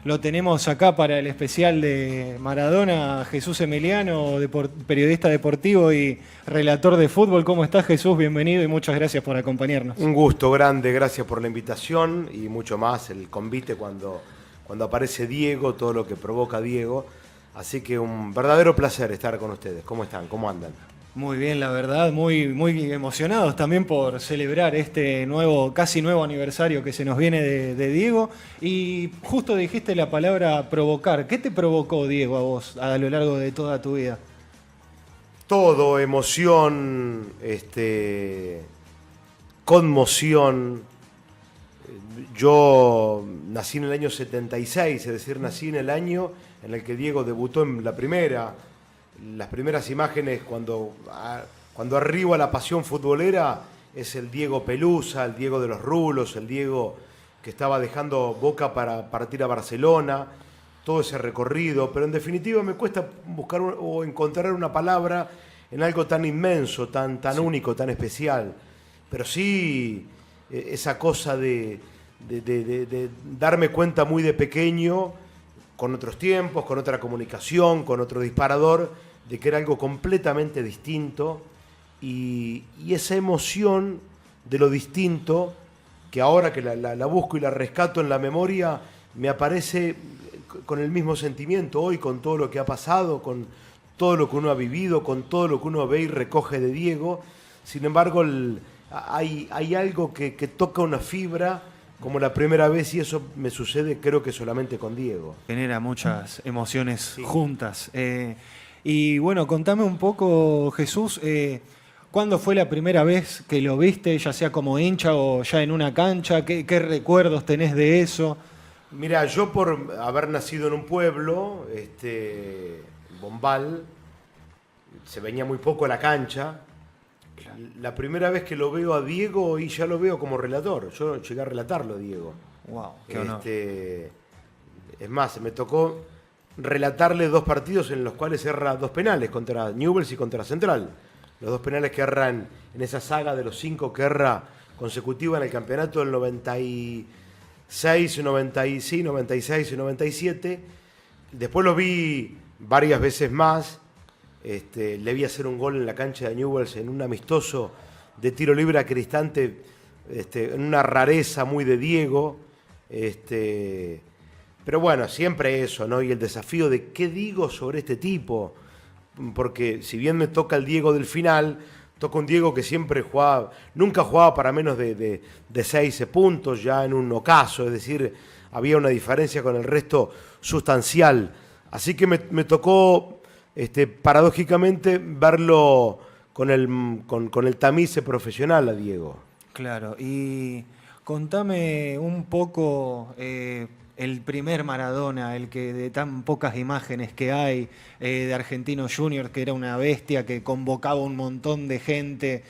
Lo tenemos acá para el especial de Maradona, Jesús Emiliano, periodista deportivo y relator de fútbol. ¿Cómo estás, Jesús? Bienvenido y muchas gracias por acompañarnos. Un gusto grande, gracias por la invitación y mucho más, el convite cuando aparece Diego, todo lo que provoca Diego. Así que un verdadero placer estar con ustedes. ¿Cómo están? ¿Cómo andan? Muy bien, la verdad, muy emocionados también por celebrar este casi nuevo aniversario que se nos viene de Diego. Y justo dijiste la palabra provocar. ¿Qué te provocó, Diego, a vos a lo largo de toda tu vida? Todo, emoción, conmoción. Yo nací en el año 76, es decir, nací en el año en el que Diego debutó en las primeras imágenes cuando arriba la pasión futbolera es el Diego Pelusa, el Diego de los rulos, el Diego que estaba dejando Boca para partir a Barcelona, todo ese recorrido, pero en definitiva me cuesta buscar o encontrar una palabra en algo tan inmenso, tan sí, único, tan especial, pero sí esa cosa de darme cuenta muy de pequeño, con otros tiempos, con otra comunicación, con otro disparador, de que era algo completamente distinto y esa emoción de lo distinto, que ahora que la busco y la rescato en la memoria, me aparece con el mismo sentimiento hoy, con todo lo que ha pasado, con todo lo que uno ha vivido, con todo lo que uno ve y recoge de Diego. Sin embargo, hay algo que toca una fibra como la primera vez, y eso me sucede creo que solamente con Diego. Genera muchas emociones juntas. Y bueno, contame un poco, Jesús, ¿cuándo fue la primera vez que lo viste, ya sea como hincha o ya en una cancha? ¿Qué recuerdos tenés de eso? Mira, yo por haber nacido en un pueblo, Bombal, se venía muy poco a la cancha. La primera vez que lo veo a Diego, y ya lo veo como relator, yo llegué a relatarlo a Diego. Wow, qué honor. Es más, me tocó relatarle 2 partidos en los cuales erra 2 penales, contra Newell's y contra Central. Los 2 penales que erran en esa saga de los 5 que erra consecutiva en el campeonato del 96 y 97. Después lo vi varias veces más. Le vi hacer un gol en la cancha de Newell's en un amistoso de tiro libre a Cristante, en una rareza muy de Diego. Pero bueno, siempre eso, ¿no? Y el desafío de qué digo sobre este tipo, porque si bien me toca el Diego del final, toca un Diego que siempre nunca jugaba para menos de 6 puntos, ya en un ocaso, es decir, había una diferencia con el resto sustancial. Así que me tocó paradójicamente verlo con el tamiz profesional a Diego. Claro, y contame un poco el primer Maradona, el que de tan pocas imágenes que hay, de Argentino Junior, que era una bestia, que convocaba un montón de gente,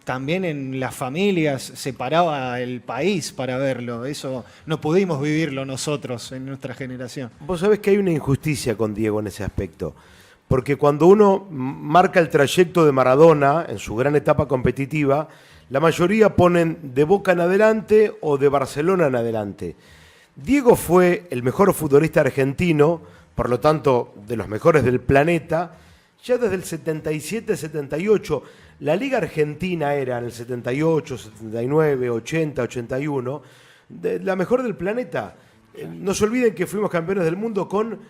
también en las familias se paraba el país para verlo. Eso no pudimos vivirlo nosotros en nuestra generación. Vos sabés que hay una injusticia con Diego en ese aspecto, porque cuando uno marca el trayecto de Maradona en su gran etapa competitiva, la mayoría ponen de Boca en adelante o de Barcelona en adelante. Diego fue el mejor futbolista argentino, por lo tanto de los mejores del planeta, ya desde el 77-78. La Liga Argentina era en el 78, 79, 80, 81, la mejor del planeta. No se olviden que fuimos campeones del mundo con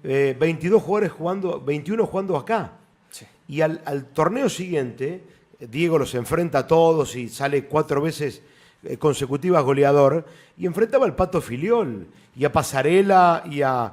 22 jugadores jugando, 21 jugando acá. Sí. Y al torneo siguiente, Diego los enfrenta a todos y sale 4 veces consecutivas goleador, y enfrentaba al Pato Filiol, y a Pasarela, y a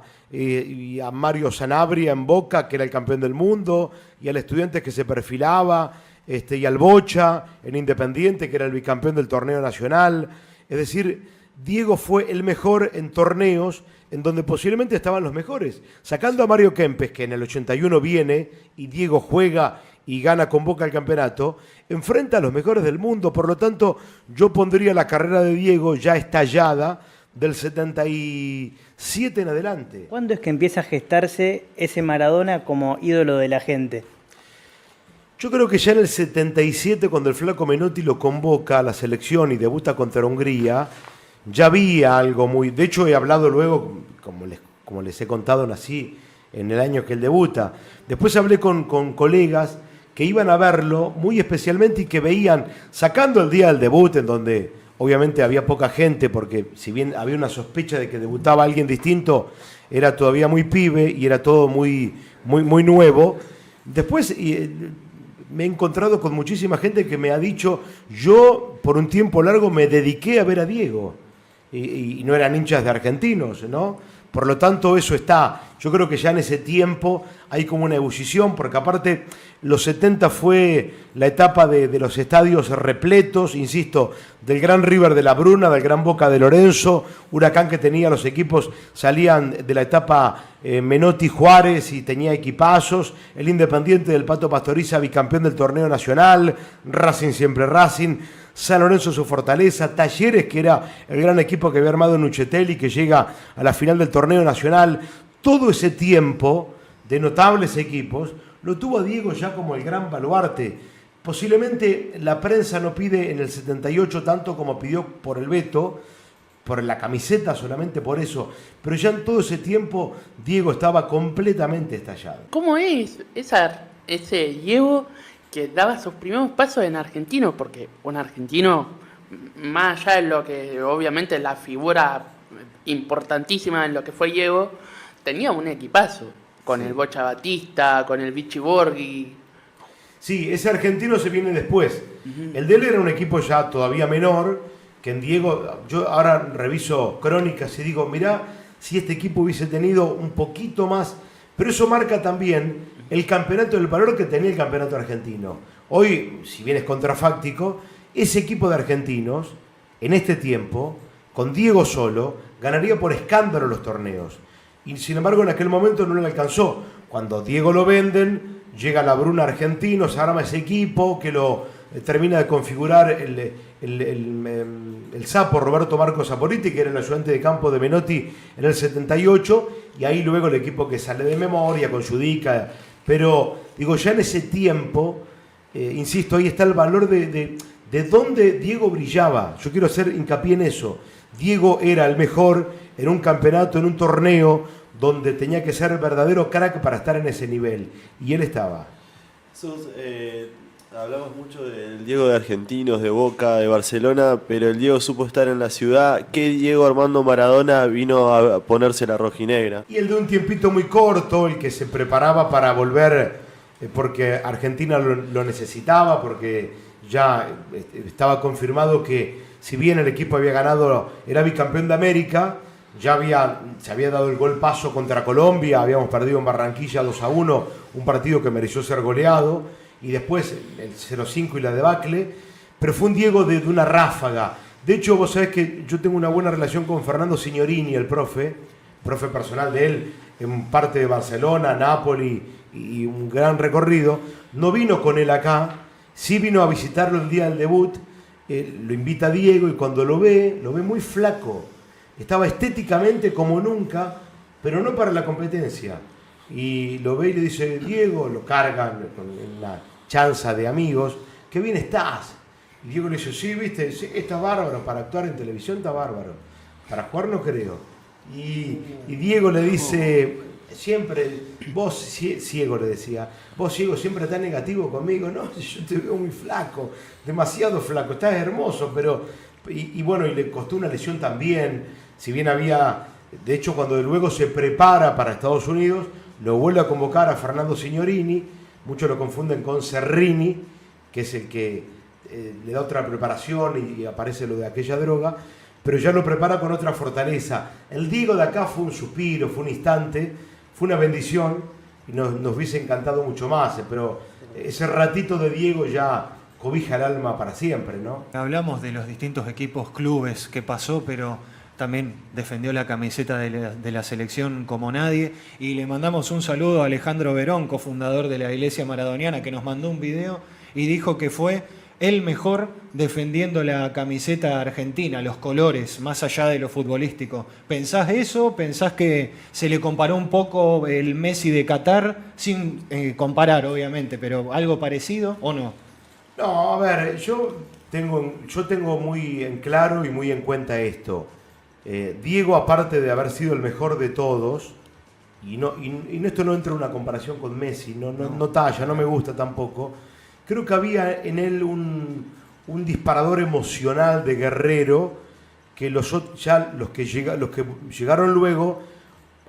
Mario Sanabria en Boca, que era el campeón del mundo, y al Estudiantes que se perfilaba, y al Bocha en Independiente, que era el bicampeón del torneo nacional. Es decir, Diego fue el mejor en torneos en donde posiblemente estaban los mejores. Sacando a Mario Kempes, que en el 81 viene, y Diego juega y gana con Boca el campeonato, enfrenta a los mejores del mundo. Por lo tanto, yo pondría la carrera de Diego ya estallada del 77 en adelante. ¿Cuándo es que empieza a gestarse ese Maradona como ídolo de la gente? Yo creo que ya en el 77, cuando el Flaco Menotti lo convoca a la selección y debuta contra Hungría, ya había algo muy... De hecho, he hablado luego como les he contado, nací en el año que él debuta. Después hablé con colegas que iban a verlo muy especialmente y que veían, sacando el día del debut, en donde obviamente había poca gente, porque si bien había una sospecha de que debutaba alguien distinto, era todavía muy pibe y era todo muy nuevo. Después me he encontrado con muchísima gente que me ha dicho, yo por un tiempo largo me dediqué a ver a Diego, y no eran hinchas de Argentinos, ¿no? Por lo tanto, eso está. Yo creo que ya en ese tiempo hay como una ebullición, porque aparte los 70 fue la etapa de los estadios repletos, insisto, del gran River de la Bruna, del gran Boca de Lorenzo, Huracán, que tenía los equipos, salían de la etapa Menotti Juárez y tenía equipazos, el Independiente del Pato Pastoriza, bicampeón del torneo nacional, Racing siempre Racing, San Lorenzo su fortaleza, Talleres, que era el gran equipo que había armado Nuchetelli, que llega a la final del torneo nacional. Todo ese tiempo de notables equipos lo tuvo a Diego ya como el gran baluarte. Posiblemente la prensa no pide en el 78 tanto como pidió por el Beto, por la camiseta, solamente por eso, pero ya en todo ese tiempo Diego estaba completamente estallado. ¿Cómo es ese Diego que daba sus primeros pasos en Argentino? Porque un argentino, más allá de lo que obviamente la figura importantísima en lo que fue Diego, tenía un equipazo, con el Bocha Batista, con el Vichy Borghi. Sí, ese argentino se viene después. El de él era un equipo ya todavía menor, que en Diego, yo ahora reviso crónicas y digo, mirá, si este equipo hubiese tenido un poquito más, pero eso marca también el campeonato, el valor que tenía el campeonato argentino. Hoy, si bien es contrafáctico, ese equipo de argentinos, en este tiempo, con Diego solo, ganaría por escándalo los torneos. Y sin embargo, en aquel momento no le alcanzó. Cuando Diego lo venden, llega la Bruna Argentino, se arma ese equipo que lo termina de configurar el sapo Roberto Marco Saporiti, que era el ayudante de campo de Menotti en el 78, y ahí luego el equipo que sale de memoria con Judica. Pero, digo, ya en ese tiempo, insisto, ahí está el valor de dónde Diego brillaba. Yo quiero hacer hincapié en eso. Diego era el mejor en un campeonato, en un torneo, donde tenía que ser verdadero crack para estar en ese nivel. Y él estaba. Hablamos mucho del Diego de Argentinos, de Boca, de Barcelona, pero el Diego supo estar en la ciudad. ¿Qué Diego Armando Maradona vino a ponerse la rojinegra? Y el de un tiempito muy corto, el que se preparaba para volver, porque Argentina lo necesitaba, porque ya estaba confirmado que si bien el equipo había ganado, era bicampeón de América, se había dado el gol paso contra Colombia, habíamos perdido en Barranquilla 2-1, un partido que mereció ser goleado, y después el 0-5 y la debacle, pero fue un Diego de una ráfaga. De hecho, vos sabés que yo tengo una buena relación con Fernando Signorini, el profe personal de él, en parte de Barcelona, Nápoli, y un gran recorrido. No vino con él acá, sí vino a visitarlo el día del debut, lo invita a Diego, y cuando lo ve muy flaco. Estaba estéticamente como nunca, pero no para la competencia. Y lo ve y le dice, Diego, lo cargan con una chanza de amigos, qué bien estás. Y Diego le dice, sí, viste, sí, está bárbaro, para actuar en televisión está bárbaro, para jugar no creo. Y Diego le dice, siempre, vos, ciego le decía, vos ciego siempre tan negativo conmigo, no, yo te veo muy flaco, demasiado flaco, estás hermoso, pero, y bueno, y le costó una lesión también, si bien había, de hecho cuando luego se prepara para Estados Unidos, lo vuelve a convocar a Fernando Signorini, muchos lo confunden con Serrini, que es el que le da otra preparación y aparece lo de aquella droga, pero ya lo prepara con otra fortaleza. El Diego de acá fue un suspiro, fue un instante, fue una bendición y nos hubiese encantado mucho más, pero ese ratito de Diego ya cobija el alma para siempre, ¿no? Hablamos de los distintos equipos, clubes que pasó, pero también defendió la camiseta de la selección como nadie. Y le mandamos un saludo a Alejandro Verón, cofundador de la Iglesia Maradoniana, que nos mandó un video y dijo que fue el mejor defendiendo la camiseta argentina, los colores, más allá de lo futbolístico. ¿Pensás eso? ¿Pensás que se le comparó un poco el Messi de Qatar? Sin comparar, obviamente, pero ¿algo parecido o no? No, a ver, yo tengo muy en claro y muy en cuenta esto. Diego, aparte de haber sido el mejor de todos, y en esto no entra una comparación con Messi, no talla, no me gusta tampoco, creo que había en él un disparador emocional de guerrero que los que llegaron luego,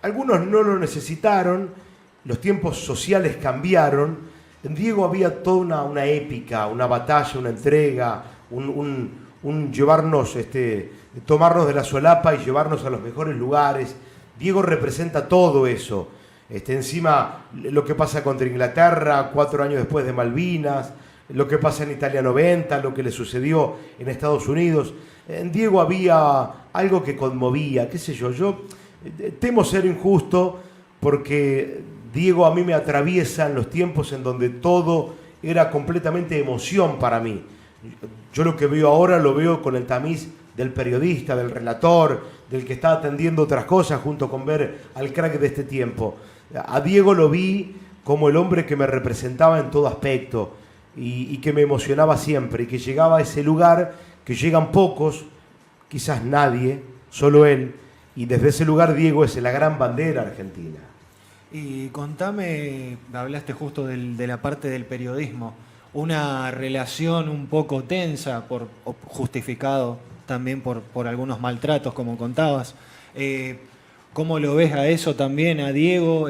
algunos no lo necesitaron, los tiempos sociales cambiaron. En Diego había toda una épica, una batalla, una entrega, un llevarnos, tomarnos de la solapa y llevarnos a los mejores lugares. Diego representa todo eso. Encima, lo que pasa contra Inglaterra 4 años después de Malvinas, lo que pasa en Italia 90, lo que le sucedió en Estados Unidos. En Diego había algo que conmovía, qué sé yo. Yo temo ser injusto porque Diego a mí me atraviesa en los tiempos en donde todo era completamente emoción para mí. Yo lo que veo ahora lo veo con el tamiz del periodista, del relator, del que está atendiendo otras cosas junto con ver al crack de este tiempo. A Diego lo vi como el hombre que me representaba en todo aspecto y que me emocionaba siempre y que llegaba a ese lugar que llegan pocos, quizás nadie, solo él, y desde ese lugar Diego es la gran bandera argentina. Y contame, hablaste justo de la parte del periodismo, una relación un poco tensa, justificado también por algunos maltratos, como contabas. ¿Cómo lo ves a eso también, a Diego,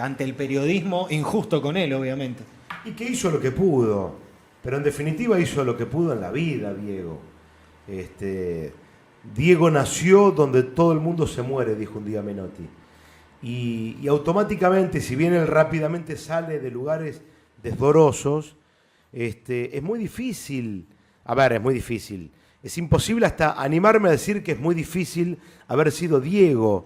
ante el periodismo? Injusto con él, obviamente. Y que hizo lo que pudo, pero en definitiva hizo lo que pudo en la vida, Diego. Diego nació donde todo el mundo se muere, dijo un día Menotti. Y automáticamente, si bien él rápidamente sale de lugares desdorosos, es muy difícil, es muy difícil. Es imposible hasta animarme a decir que es muy difícil haber sido Diego.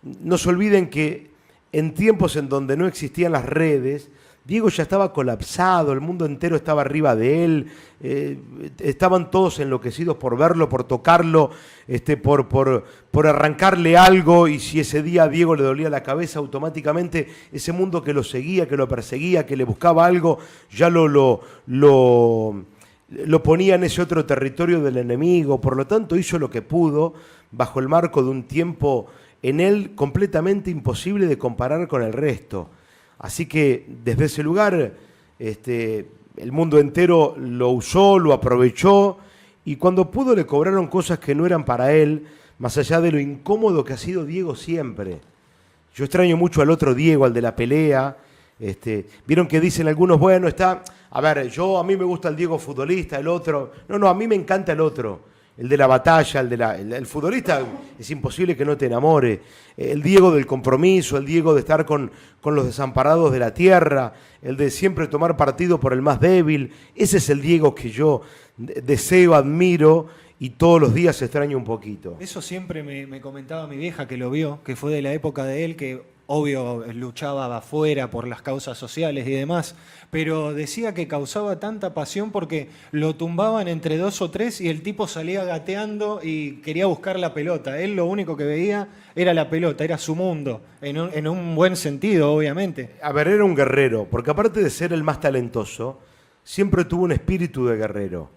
No se olviden que en tiempos en donde no existían las redes, Diego ya estaba colapsado, el mundo entero estaba arriba de él, estaban todos enloquecidos por verlo, por tocarlo, por arrancarle algo, y si ese día a Diego le dolía la cabeza, automáticamente ese mundo que lo seguía, que lo perseguía, que le buscaba algo, ya lo ponía en ese otro territorio del enemigo. Por lo tanto, hizo lo que pudo bajo el marco de un tiempo en él completamente imposible de comparar con el resto. Así que desde ese lugar el mundo entero lo usó, lo aprovechó, y cuando pudo le cobraron cosas que no eran para él, más allá de lo incómodo que ha sido Diego siempre. Yo extraño mucho al otro Diego, al de la pelea. Vieron que dicen algunos, bueno, a mí me gusta el Diego futbolista, el otro. No, a mí me encanta el otro. El de la batalla, el futbolista, es imposible que no te enamore. El Diego del compromiso, el Diego de estar con los desamparados de la tierra, el de siempre tomar partido por el más débil. Ese es el Diego que yo deseo, admiro y todos los días extraño un poquito. Eso siempre me comentaba mi vieja, que lo vio, que fue de la época de él, que obvio luchaba afuera por las causas sociales y demás, pero decía que causaba tanta pasión porque lo tumbaban entre 2 o 3 y el tipo salía gateando y quería buscar la pelota. Él lo único que veía era la pelota, era su mundo, en un buen sentido, obviamente. Era un guerrero, porque aparte de ser el más talentoso, siempre tuvo un espíritu de guerrero.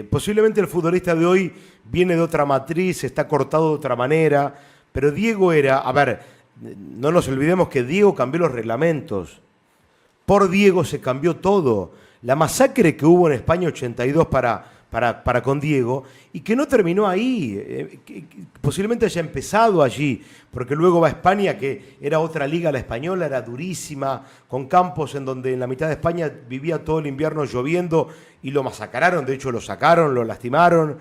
Posiblemente el futbolista de hoy viene de otra matriz, está cortado de otra manera, pero Diego era, no nos olvidemos que Diego cambió los reglamentos. Por Diego se cambió todo. La masacre que hubo en España 82 para con Diego, y que no terminó ahí, posiblemente haya empezado allí, porque luego va a España, que era otra liga, la española, era durísima, con campos en donde en la mitad de España vivía todo el invierno lloviendo, y lo masacraron, de hecho lo sacaron, lo lastimaron,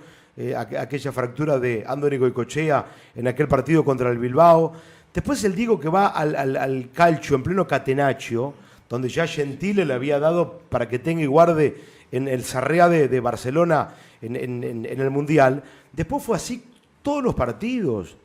aquella fractura de Andoni Goicoechea en aquel partido contra el Bilbao. Después el Diego que va al calcio en pleno Catenaccio, donde ya Gentile le había dado para que tenga y guarde en el Sarriá de Barcelona en el Mundial. Después fue así todos los partidos.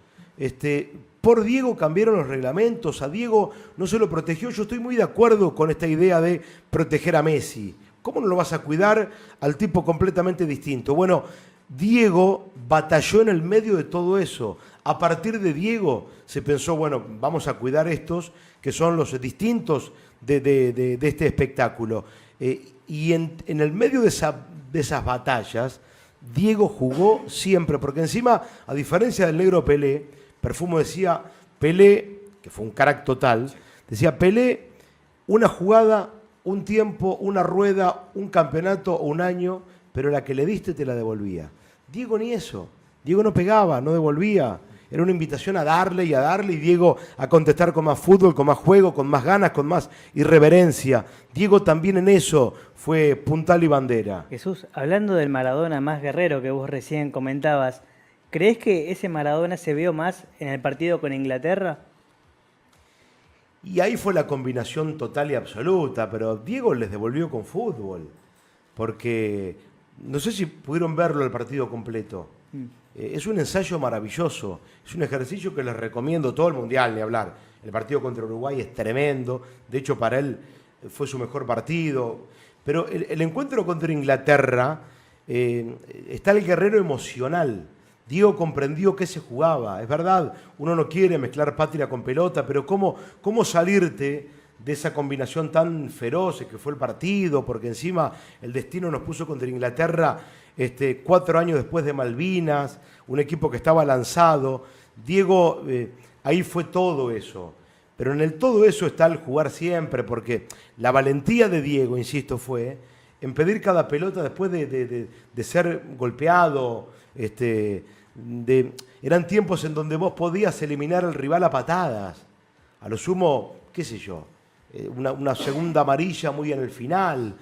Por Diego cambiaron los reglamentos, a Diego no se lo protegió. Yo estoy muy de acuerdo con esta idea de proteger a Messi. ¿Cómo no lo vas a cuidar al tipo completamente distinto? Bueno, Diego batalló en el medio de todo eso. A partir de Diego se pensó, bueno, vamos a cuidar estos que son los distintos de este espectáculo. Y en el medio de esas batallas, Diego jugó siempre, porque encima, a diferencia del negro Pelé, Perfumo decía, Pelé, que fue un crack total, decía, Pelé, una jugada, un tiempo, una rueda, un campeonato o un año, pero la que le diste te la devolvía. Diego ni eso. Diego no pegaba, no devolvía. Era una invitación a darle, y Diego a contestar con más fútbol, con más juego, con más ganas, con más irreverencia. Diego también en eso fue puntal y bandera. Jesús, hablando del Maradona más guerrero que vos recién comentabas, ¿crees que ese Maradona se vio más en el partido con Inglaterra? Y ahí fue la combinación total y absoluta, pero Diego les devolvió con fútbol, porque no sé si pudieron verlo el partido completo. Es un ensayo maravilloso, es un ejercicio que les recomiendo todo el Mundial, ni hablar. El partido contra Uruguay es tremendo, de hecho para él fue su mejor partido, pero el encuentro contra Inglaterra está el guerrero emocional. Diego comprendió qué se jugaba, es verdad, uno no quiere mezclar patria con pelota, pero cómo salirte de esa combinación tan feroz que fue el partido, porque encima el destino nos puso contra Inglaterra 4 años después de Malvinas, un equipo que estaba lanzado. Diego, ahí fue todo eso. Pero en el todo eso está el jugar siempre, porque la valentía de Diego, insisto, fue en pedir cada pelota después de ser golpeado. Eran tiempos en donde vos podías eliminar al rival a patadas. A lo sumo, qué sé yo, una segunda amarilla muy en el final.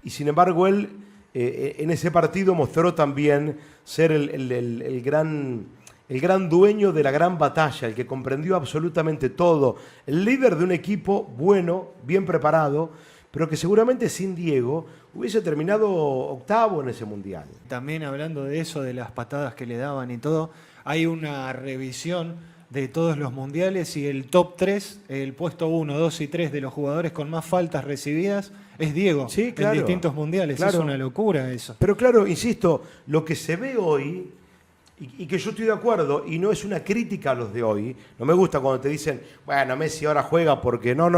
Y sin embargo él en ese partido mostró también ser el gran dueño de la gran batalla, el que comprendió absolutamente todo, el líder de un equipo bueno, bien preparado, pero que seguramente sin Diego hubiese terminado octavo en ese Mundial. También hablando de eso, de las patadas que le daban y todo, hay una revisión de todos los mundiales y el top 3, el puesto 1, 2 y 3 de los jugadores con más faltas recibidas es Diego, sí, claro, en distintos mundiales. claro. Es una locura eso. Pero claro, insisto, lo que se ve hoy, y que yo estoy de acuerdo, y no es una crítica a los de hoy, no me gusta cuando te dicen, bueno, Messi ahora juega porque no,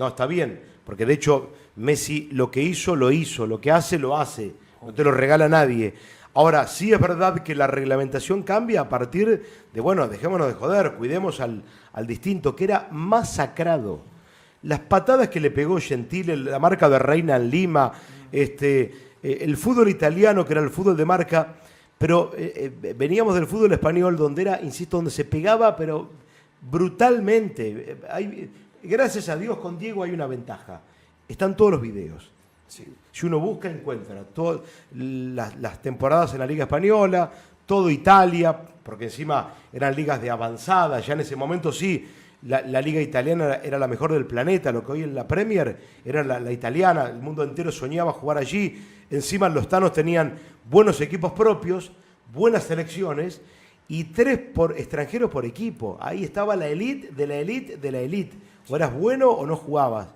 está bien, porque de hecho Messi lo que hizo, lo hizo, lo que hace, lo hace, no te lo regala nadie. Ahora, sí es verdad que la reglamentación cambia a partir de, bueno, dejémonos de joder, cuidemos al distinto, que era masacrado. Las patadas que le pegó Gentile, la marca de Reina en Lima, el fútbol italiano, que era el fútbol de marca, pero veníamos del fútbol español, donde era, insisto, donde se pegaba, pero brutalmente. Gracias a Dios, con Diego hay una ventaja. Están todos los videos. Sí. Si uno busca, encuentra todas las temporadas en la Liga Española, todo Italia, porque encima eran ligas de avanzada, ya en ese momento sí, la Liga Italiana era la mejor del planeta, lo que hoy en la Premier era la italiana, el mundo entero soñaba jugar allí, encima los tanos tenían buenos equipos propios, buenas selecciones y 3 extranjeros por equipo, ahí estaba la elite de la elite de la elite, o eras bueno o no jugabas.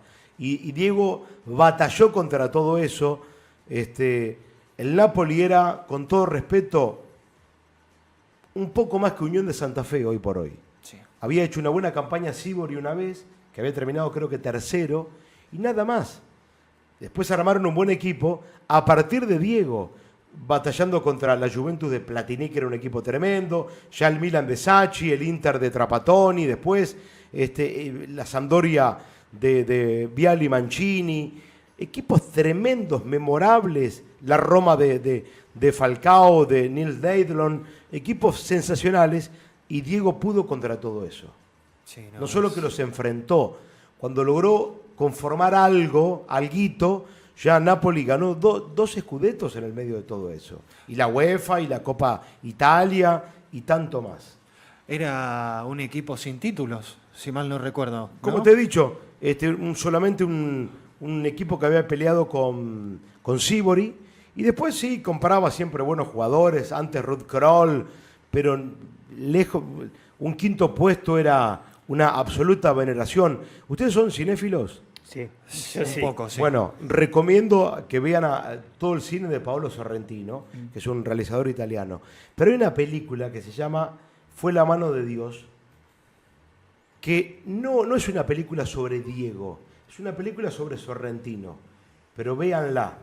Y Diego batalló contra todo eso. El Napoli era, con todo respeto, un poco más que Unión de Santa Fe hoy por hoy. Sí. Había hecho una buena campaña Sívori una vez, que había terminado creo que tercero, y nada más. Después armaron un buen equipo a partir de Diego, batallando contra la Juventus de Platini, que era un equipo tremendo, ya el Milan de Sacchi, el Inter de Trapattoni, después la Sampdoria de Vialli Mancini, equipos tremendos, memorables, la Roma de Falcao, de Nils Deidlon, equipos sensacionales, y Diego pudo contra todo eso. Sí, no solo que los enfrentó, cuando logró conformar alguito, ya Napoli ganó 2 scudettos en el medio de todo eso, y la UEFA y la Copa Italia y tanto más. Era un equipo sin títulos, si mal no recuerdo, ¿no? Como te he dicho, solamente un equipo que había peleado con Sívori, y después sí compraba siempre buenos jugadores, antes Ruud Krol, pero lejos, un quinto puesto era una absoluta veneración. ¿Ustedes son cinéfilos? Sí, un poco, sí. Bueno, recomiendo que vean todo el cine de Paolo Sorrentino, que es un realizador italiano. Pero hay una película que se llama Fue la mano de Dios, que no es una película sobre Diego, es una película sobre Sorrentino. Pero véanla.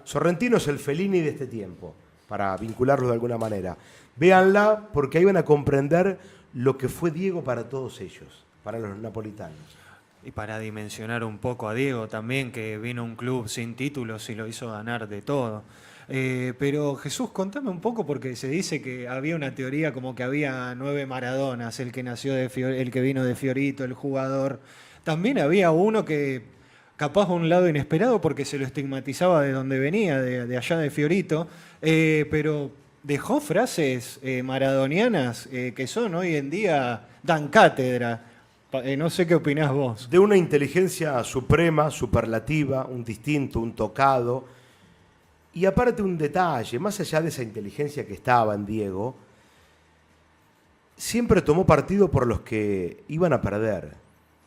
Sorrentino es el Fellini de este tiempo. para vincularlos de alguna manera. Véanla porque ahí van a comprender lo que fue Diego para todos ellos, para los napolitanos. Y para dimensionar un poco a Diego también, que vino a un club sin títulos y lo hizo ganar de todo. Pero Jesús, contame un poco, porque se dice que había una teoría como que había 9 Maradonas, el que nació el que vino de Fiorito, el jugador. También había uno que capaz a un lado inesperado porque se lo estigmatizaba de donde venía, de allá de Fiorito, pero dejó frases maradonianas que son hoy en día, dan cátedra. No sé qué opinás vos. De una inteligencia suprema, superlativa, un distinto, un tocado. Y aparte un detalle, más allá de esa inteligencia que estaba en Diego, siempre tomó partido por los que iban a perder.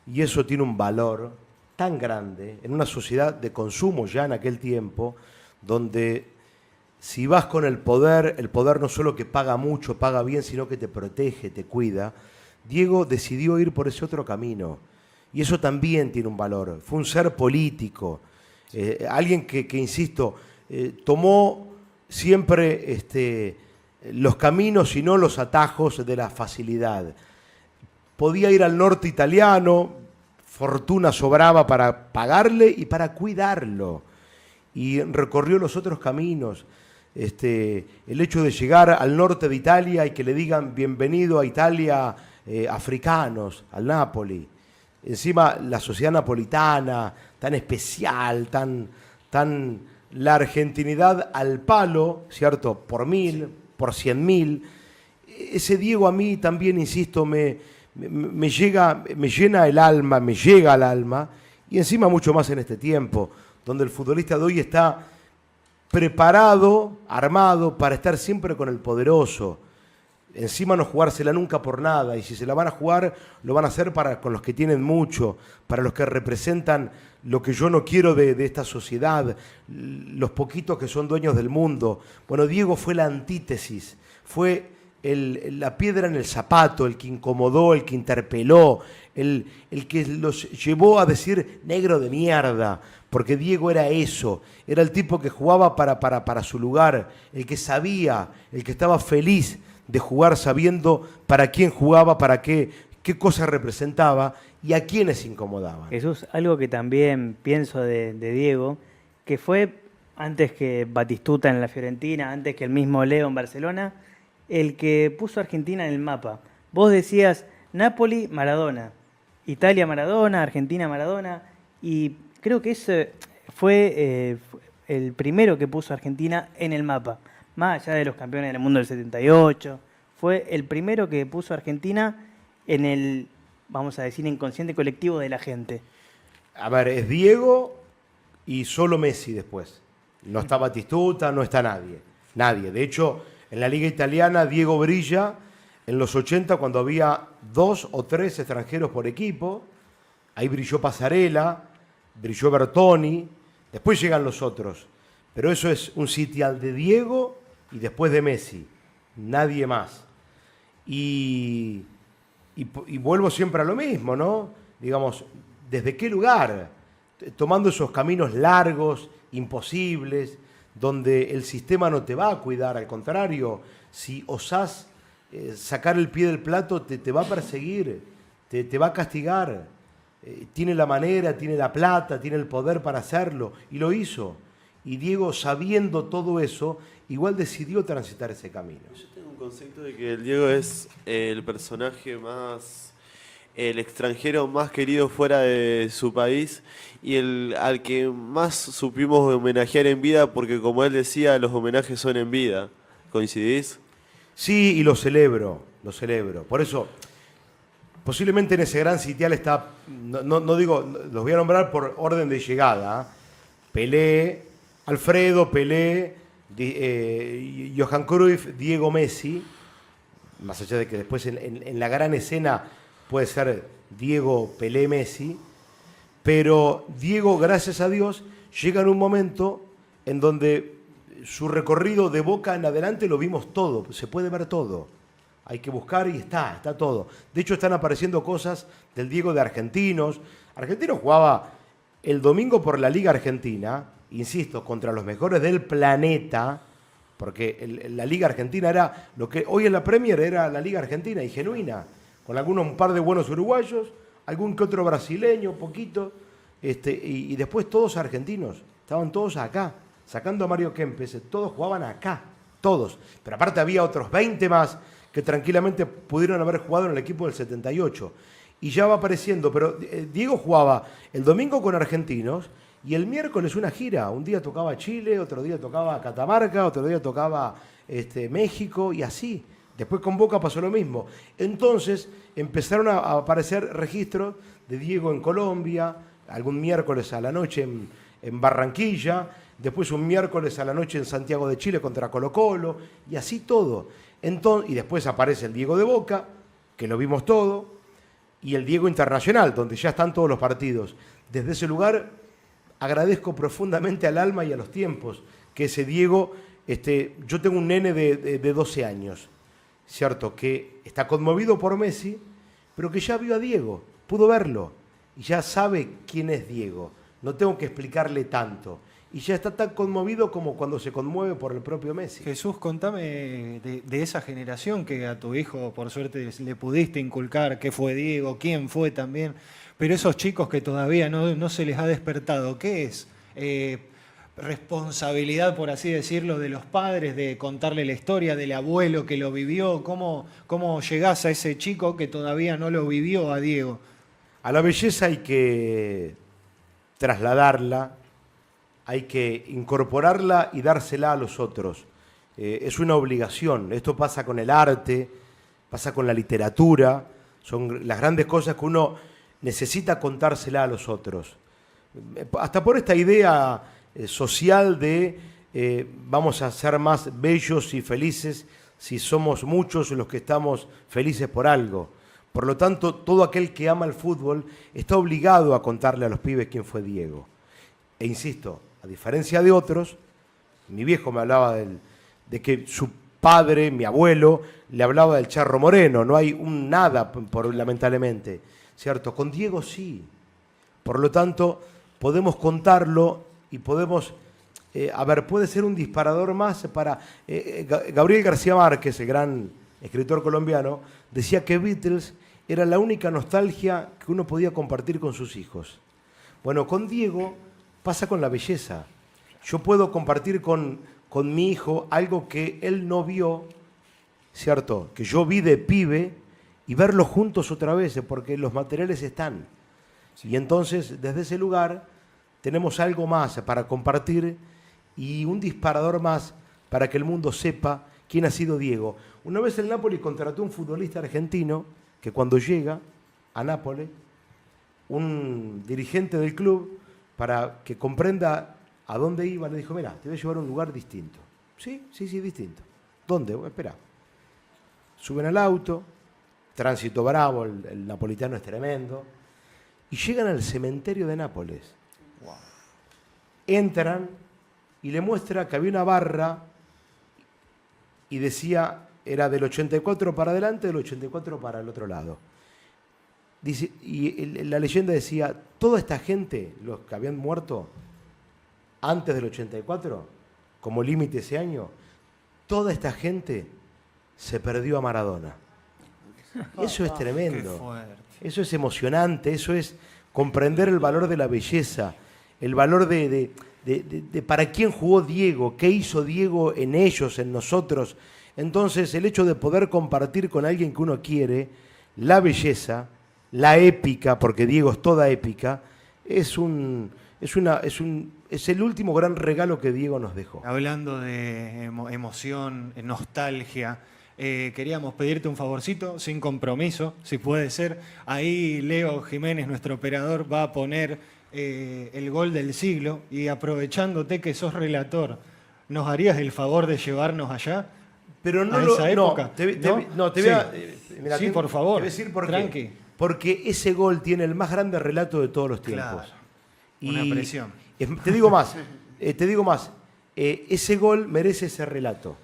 Y eso tiene un valor tan grande en una sociedad de consumo ya en aquel tiempo, donde si vas con el poder no solo que paga mucho, paga bien, sino que te protege, te cuida. Diego decidió ir por ese otro camino. Y eso también tiene un valor. Fue un ser político, alguien que insisto, tomó siempre los caminos y no los atajos de la facilidad. Podía ir al norte italiano, fortuna sobraba para pagarle y para cuidarlo. Y recorrió los otros caminos. El hecho de llegar al norte de Italia y que le digan bienvenido a Italia africanos, al Napoli. Encima la sociedad napolitana, tan especial, tan la argentinidad al palo, ¿cierto? Por 1000, por 100.000. Ese Diego a mí también, insisto, me llena el alma, me llega al alma, y encima mucho más en este tiempo, donde el futbolista de hoy está preparado, armado, para estar siempre con el poderoso. Encima no jugársela nunca por nada, y si se la van a jugar, lo van a hacer con los que tienen mucho, para los que representan lo que yo no quiero de esta sociedad, los poquitos que son dueños del mundo. Bueno, Diego fue la antítesis, fue la piedra en el zapato, el que incomodó, el que interpeló, el que los llevó a decir negro de mierda, porque Diego era eso, era el tipo que jugaba para su lugar, el que sabía, el que estaba feliz de jugar sabiendo para quién jugaba, para qué cosa representaba y a quiénes incomodaban. Jesús, algo que también pienso de Diego, que fue antes que Batistuta en la Fiorentina, antes que el mismo Leo en Barcelona, el que puso a Argentina en el mapa. Vos decías Napoli, Maradona, Italia, Maradona, Argentina, Maradona, y creo que ese fue el primero que puso a Argentina en el mapa. Más allá de los campeones del mundo del 78, fue el primero que puso a Argentina en el, vamos a decir, inconsciente colectivo de la gente. A ver, es Diego y solo Messi después. No está Batistuta, no está nadie. Nadie. De hecho, en la Liga Italiana, Diego brilla en los 80 cuando había 2 o 3 extranjeros por equipo. Ahí brilló Pasarela, brilló Bertoni, después llegan los otros. Pero eso es un sitial de Diego y después de Messi, nadie más. Y vuelvo siempre a lo mismo, ¿no? Digamos, ¿desde qué lugar? Tomando esos caminos largos, imposibles, donde el sistema no te va a cuidar, al contrario, si osás sacar el pie del plato, te va a perseguir, te va a castigar. Tiene la manera, tiene la plata, tiene el poder para hacerlo, y lo hizo. Y Diego, sabiendo todo eso, igual decidió transitar ese camino. Yo tengo un concepto de que el Diego es el personaje el extranjero más querido fuera de su país y al que más supimos homenajear en vida, porque como él decía, los homenajes son en vida. ¿Coincidís? Sí, y lo celebro. Por eso, posiblemente en ese gran sitial está, no digo, los voy a nombrar por orden de llegada, Pelé, Alfredo, Pelé, Johan Cruyff, Diego, Messi, más allá de que después en la gran escena puede ser Diego, Pelé, Messi, pero Diego, gracias a Dios, llega en un momento en donde su recorrido de Boca en adelante lo vimos todo, se puede ver todo. Hay que buscar y está todo. De hecho, están apareciendo cosas del Diego de Argentinos. Argentinos jugaba el domingo por la Liga Argentina, insisto, contra los mejores del planeta, porque la Liga Argentina era lo que hoy en la Premier era la Liga Argentina y genuina, con un par de buenos uruguayos, algún que otro brasileño, poquito, y después todos argentinos, estaban todos acá, sacando a Mario Kempes, todos jugaban acá, todos. Pero aparte había otros 20 más que tranquilamente pudieron haber jugado en el equipo del 78. Y ya va apareciendo, pero Diego jugaba el domingo con argentinos y el miércoles una gira. Un día tocaba Chile, otro día tocaba Catamarca, otro día tocaba México y así. Después con Boca pasó lo mismo. Entonces empezaron a aparecer registros de Diego en Colombia, algún miércoles a la noche en Barranquilla, después un miércoles a la noche en Santiago de Chile contra Colo-Colo, y así todo. Y después aparece el Diego de Boca, que lo vimos todo, y el Diego Internacional, donde ya están todos los partidos. Desde ese lugar agradezco profundamente al alma y a los tiempos que ese Diego, yo tengo un nene de 12 años, ¿cierto? Que está conmovido por Messi, pero que ya vio a Diego, pudo verlo, y ya sabe quién es Diego. No tengo que explicarle tanto. Y ya está tan conmovido como cuando se conmueve por el propio Messi. Jesús, contame de esa generación que a tu hijo, por suerte, le pudiste inculcar qué fue Diego, quién fue también, pero esos chicos que todavía no se les ha despertado, ¿qué es? Responsabilidad, por así decirlo, de los padres, de contarle la historia del abuelo que lo vivió, ¿cómo llegás a ese chico que todavía no lo vivió a Diego? A la belleza hay que trasladarla, hay que incorporarla y dársela a los otros. Es una obligación. Esto pasa con el arte, pasa con la literatura. Son las grandes cosas que uno necesita contársela a los otros. Hasta por esta idea social de vamos a ser más bellos y felices si somos muchos los que estamos felices por algo. Por lo tanto, todo aquel que ama el fútbol está obligado a contarle a los pibes quién fue Diego. E insisto, a diferencia de otros, mi viejo me hablaba de que su padre, mi abuelo, le hablaba del Charro Moreno. No hay un nada, lamentablemente, ¿cierto? Con Diego sí. Por lo tanto, podemos contarlo y podemos... puede ser un disparador más para... Gabriel García Márquez, el gran escritor colombiano, decía que Beatles era la única nostalgia que uno podía compartir con sus hijos. Bueno, con Diego pasa con la belleza. Yo puedo compartir con mi hijo algo que él no vio, ¿cierto? Que yo vi de pibe y verlo juntos otra vez, porque los materiales están. Y entonces, desde ese lugar, tenemos algo más para compartir y un disparador más para que el mundo sepa quién ha sido Diego. Una vez el Napoli contrató un futbolista argentino que cuando llega a Nápoles, un dirigente del club, para que comprenda a dónde iba, le dijo, mira, te voy a llevar a un lugar distinto. Sí, distinto. ¿Dónde? Espera. Suben al auto, tránsito bravo, el napolitano es tremendo, y llegan al cementerio de Nápoles. Wow. Entran y le muestra que había una barra y decía, era del 84 para adelante, del 84 para el otro lado. Dice, y la leyenda decía, toda esta gente, los que habían muerto antes del 84, como límite ese año, toda esta gente se perdió a Maradona. Eso es tremendo, eso es emocionante, eso es comprender el valor de la belleza, el valor de para quién jugó Diego, qué hizo Diego en ellos, en nosotros. Entonces, el hecho de poder compartir con alguien que uno quiere la belleza, la épica, porque Diego es toda épica, es el último gran regalo que Diego nos dejó. Hablando de emoción, nostalgia, queríamos pedirte un favorcito, sin compromiso, si puede ser. Ahí Leo Jiménez, nuestro operador, va a poner el gol del siglo y aprovechándote que sos relator, ¿nos harías el favor de llevarnos allá? Pero no a esa época. Sí, por favor. Te voy a decir por tranqui. qué. Porque ese gol tiene el más grande relato de todos los tiempos. Claro, una presión. Te digo más, ese gol merece ese relato.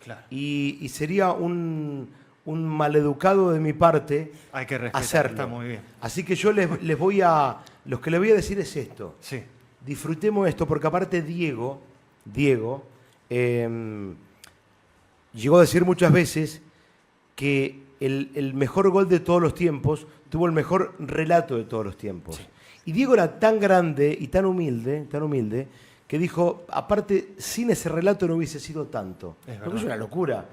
Claro. Y sería un maleducado de mi parte hay que respetar, hacerlo. Está muy bien. Así que yo les voy a... Lo que les voy a decir es esto. Sí. Disfrutemos esto, porque aparte Diego llegó a decir muchas veces que el mejor gol de todos los tiempos tuvo el mejor relato de todos los tiempos. Sí. Y Diego era tan grande y tan humilde, que dijo, aparte, sin ese relato no hubiese sido tanto. Porque es una locura,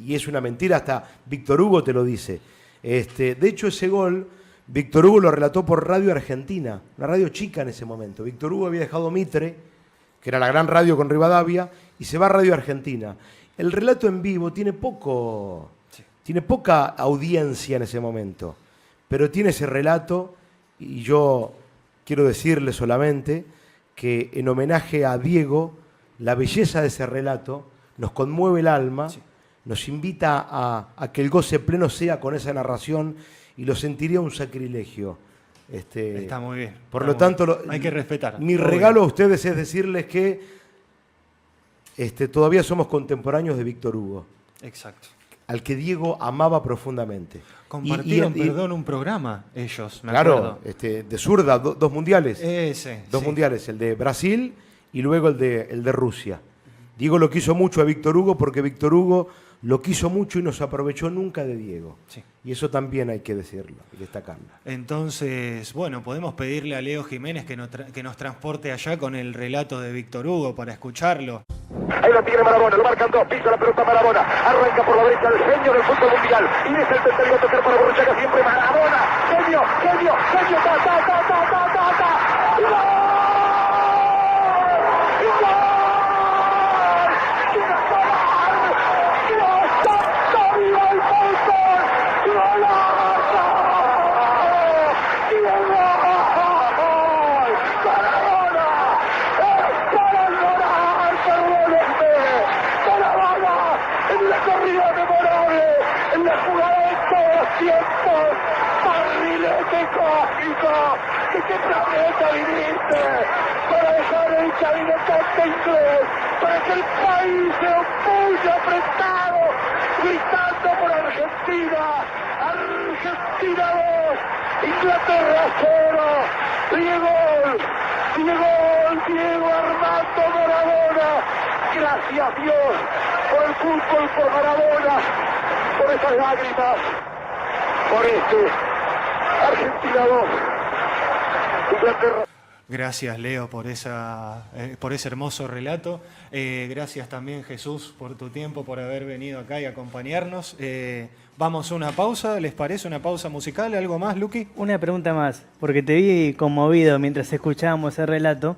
y es una mentira, hasta Víctor Hugo te lo dice. De hecho, ese gol, Víctor Hugo lo relató por Radio Argentina, una radio chica en ese momento. Víctor Hugo había dejado Mitre, que era la gran radio con Rivadavia, y se va a Radio Argentina. El relato en vivo tiene poca audiencia en ese momento, pero tiene ese relato, y yo quiero decirle solamente que en homenaje a Diego, la belleza de ese relato nos conmueve el alma, nos invita a que el goce pleno sea con esa narración, y lo sentiría un sacrilegio. Está muy bien. Por lo tanto, hay que respetar. Mi regalo a ustedes es decirles que todavía somos contemporáneos de Víctor Hugo. Exacto. Al que Diego amaba profundamente. Compartieron, un programa ellos, me claro, acuerdo. De zurda, dos mundiales. Dos sí. mundiales, el de Brasil y luego el de Rusia. Diego lo quiso mucho a Víctor Hugo porque Víctor Hugo lo quiso mucho y no se aprovechó nunca de Diego. Sí. Y eso también hay que decirlo y destacarlo. Entonces, bueno, podemos pedirle a Leo Jiménez que nos transporte allá con el relato de Víctor Hugo para escucharlo. Ahí lo tiene Maradona, lo marcan dos, pisa la pelota Maradona, arranca por la derecha el genio del fútbol mundial, y es el tercero a tocar para Borruchaga, siempre Maradona, genio, ta, ¡y gol! ¿De qué planeta viniste? Para dejar el caminotante inglés, para que el país se opulle apretado, gritando por Argentina. Argentina 2, Inglaterra 0. Diego Armando Maradona. Gracias Dios por el fútbol, por Maradona, por esas lágrimas, por Argentina 2. Gracias, Leo, por ese hermoso relato. Gracias también, Jesús, por tu tiempo, por haber venido acá y acompañarnos. Vamos a una pausa, ¿les parece? ¿Una pausa musical? ¿Algo más, Luqui? Una pregunta más, porque te vi conmovido mientras escuchábamos ese relato.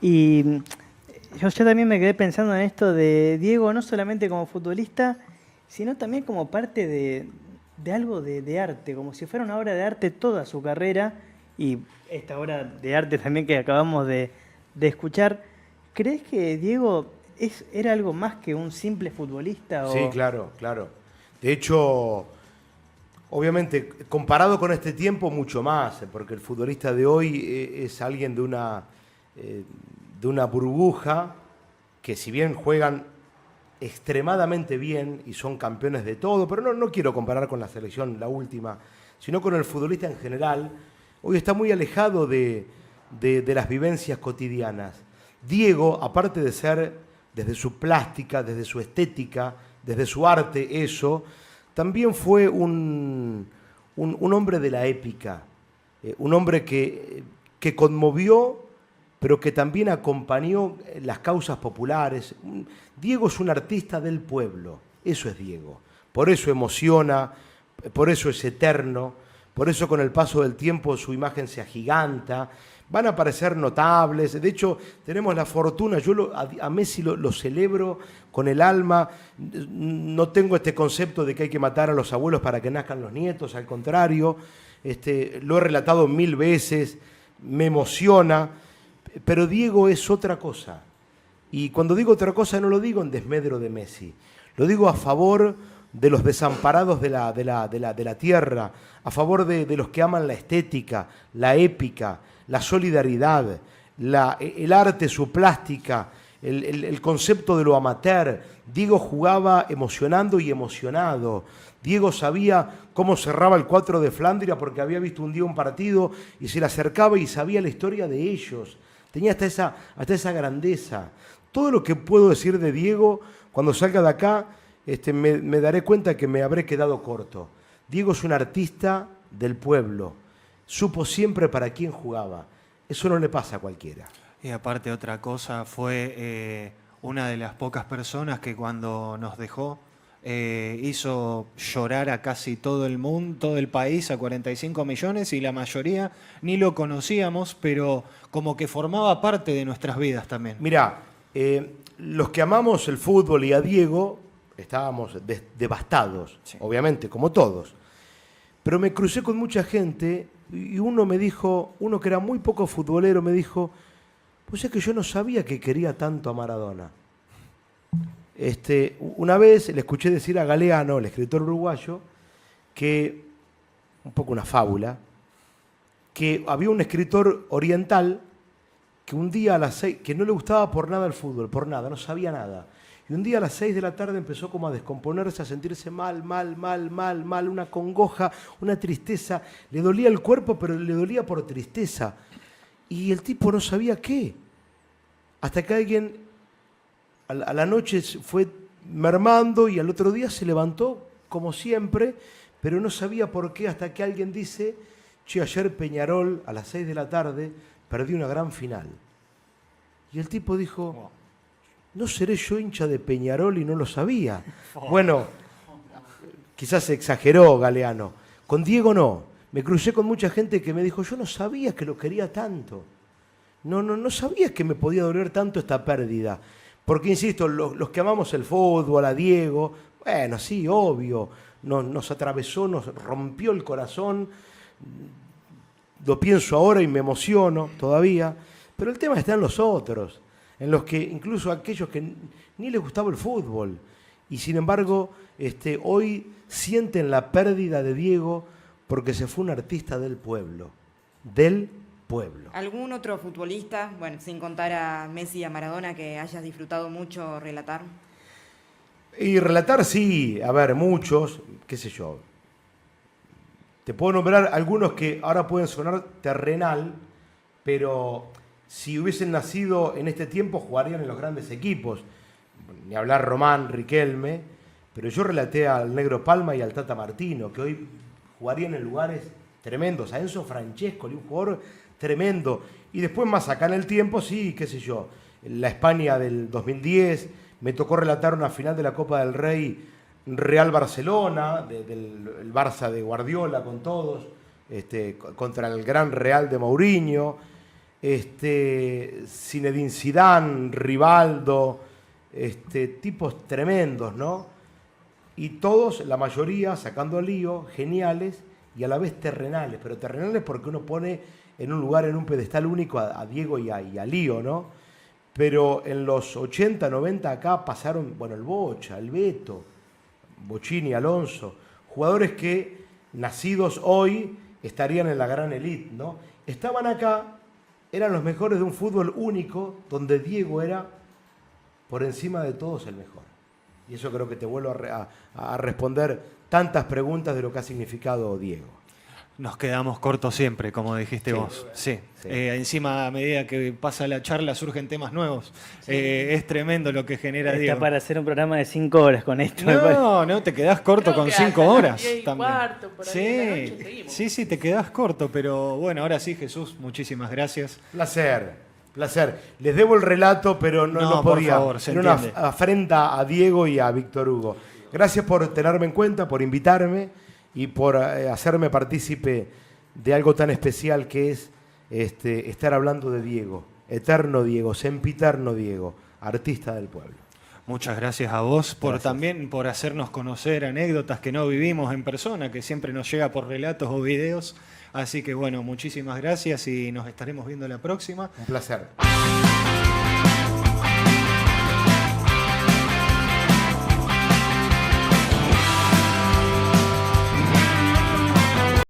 Y yo también me quedé pensando en esto de Diego, no solamente como futbolista, sino también como parte de algo de arte, como si fuera una obra de arte toda su carrera. Y esta obra de arte también que acabamos de escuchar, ¿crees que Diego era algo más que un simple futbolista? Sí, claro. De hecho, obviamente, comparado con este tiempo, mucho más, porque el futbolista de hoy es alguien de una burbuja que, si bien juegan extremadamente bien y son campeones de todo, pero no quiero comparar con la selección, la última, sino con el futbolista en general, hoy está muy alejado de las vivencias cotidianas. Diego, aparte de ser, desde su plástica, desde su estética, desde su arte, también fue un hombre de la épica, un hombre que conmovió, pero que también acompañó las causas populares. Diego es un artista del pueblo, eso es Diego. Por eso emociona, por eso es eterno. Por eso con el paso del tiempo su imagen se agiganta, van a aparecer notables. De hecho, tenemos la fortuna, yo a Messi lo celebro con el alma. No tengo este concepto de que hay que matar a los abuelos para que nazcan los nietos, al contrario. Lo he relatado 1000 veces, me emociona, pero Diego es otra cosa. Y cuando digo otra cosa no lo digo en desmedro de Messi, lo digo a favor de los desamparados de la tierra, a favor de los que aman la estética, la épica, la solidaridad, el arte, su plástica, el concepto de lo amateur. Diego jugaba emocionando y emocionado. Diego sabía cómo cerraba el 4 de Flandria porque había visto un día un partido y se le acercaba y sabía la historia de ellos. Tenía hasta esa grandeza. Todo lo que puedo decir de Diego cuando salga de acá me daré cuenta que me habré quedado corto. Diego es un artista del pueblo. Supo siempre para quién jugaba. Eso no le pasa a cualquiera. Y aparte otra cosa, fue una de las pocas personas que cuando nos dejó hizo llorar a casi todo el mundo, todo el país, a 45 millones, y la mayoría ni lo conocíamos, pero como que formaba parte de nuestras vidas también. Mirá, los que amamos el fútbol y a Diego estábamos devastados, Sí. obviamente, como todos. Pero me crucé con mucha gente y uno me dijo, uno que era muy poco futbolero, me dijo, pues es que yo no sabía que quería tanto a Maradona. Una vez le escuché decir a Galeano, el escritor uruguayo, que, un poco una fábula, que había un escritor oriental que un día a las 6, que no le gustaba por nada el fútbol, por nada, no sabía nada. Y un día a las 6 de la tarde empezó como a descomponerse, a sentirse mal, una congoja, una tristeza. Le dolía el cuerpo, pero le dolía por tristeza. Y el tipo no sabía qué. Hasta que alguien a la noche fue mermando y al otro día se levantó como siempre, pero no sabía por qué, hasta que alguien dice, che, ayer Peñarol a las 6 de la tarde perdió una gran final. Y el tipo dijo, Wow. ¿no seré yo hincha de Peñarol y no lo sabía? Bueno, quizás exageró Galeano. Con Diego no. Me crucé con mucha gente que me dijo, yo no sabía que lo quería tanto. No sabía que me podía doler tanto esta pérdida. Porque, insisto, los que amamos el fútbol, a Diego, bueno, sí, obvio, nos atravesó, nos rompió el corazón. Lo pienso ahora y me emociono todavía. Pero el tema está en los otros, en los que incluso aquellos que ni les gustaba el fútbol y sin embargo hoy sienten la pérdida de Diego porque se fue un artista del pueblo, ¿Algún otro futbolista, bueno, sin contar a Messi y a Maradona, que hayas disfrutado mucho relatar? Y relatar sí, a ver, muchos, qué sé yo. Te puedo nombrar algunos que ahora pueden sonar terrenal, pero si hubiesen nacido en este tiempo jugarían en los grandes equipos. Ni hablar Román, Riquelme, pero yo relaté al Negro Palma y al Tata Martino, que hoy jugarían en lugares tremendos. A Enzo Francescoli, un jugador tremendo. Y después más acá en el tiempo, sí, qué sé yo, la España del 2010, me tocó relatar una final de la Copa del Rey Real Barcelona, del Barça de Guardiola con todos, contra el gran Real de Mourinho, Zinedine Zidane, Rivaldo, tipos tremendos, ¿no? Y todos, la mayoría, sacando al lío, geniales y a la vez terrenales, pero terrenales porque uno pone en un lugar, en un pedestal único a Diego y a Lío, ¿no? Pero en los 80, 90 acá pasaron, bueno, el Bocha, el Beto, Bochini, Alonso, jugadores que nacidos hoy estarían en la gran elite, ¿no? Estaban acá, eran los mejores de un fútbol único, donde Diego era por encima de todos el mejor. Y eso creo que te vuelvo a responder tantas preguntas de lo que ha significado Diego. Nos quedamos cortos siempre, como dijiste Sí, vos. Sí. sí. Encima, a medida que pasa la charla, surgen temas nuevos. Es tremendo lo que genera Está Diego. para hacer un programa de 5 horas con esto. me parece. No, te quedás corto Creo con que 5 hasta las horas 10 y también. cuarto, por ahí de la noche Sí, seguimos. sí, te quedás corto, pero bueno, ahora sí, Jesús, muchísimas gracias. Placer. Les debo el relato, pero no por podía. favor, se Era una entiende. afrenta a Diego y a Víctor Hugo. Gracias por tenerme en cuenta, por invitarme y por hacerme partícipe de algo tan especial que es estar hablando de Diego, eterno Diego, sempiterno Diego, artista del pueblo. Muchas gracias a vos Gracias. también por hacernos conocer anécdotas que no vivimos en persona, que siempre nos llega por relatos o videos. Así que bueno, muchísimas gracias y nos estaremos viendo la próxima. Un placer.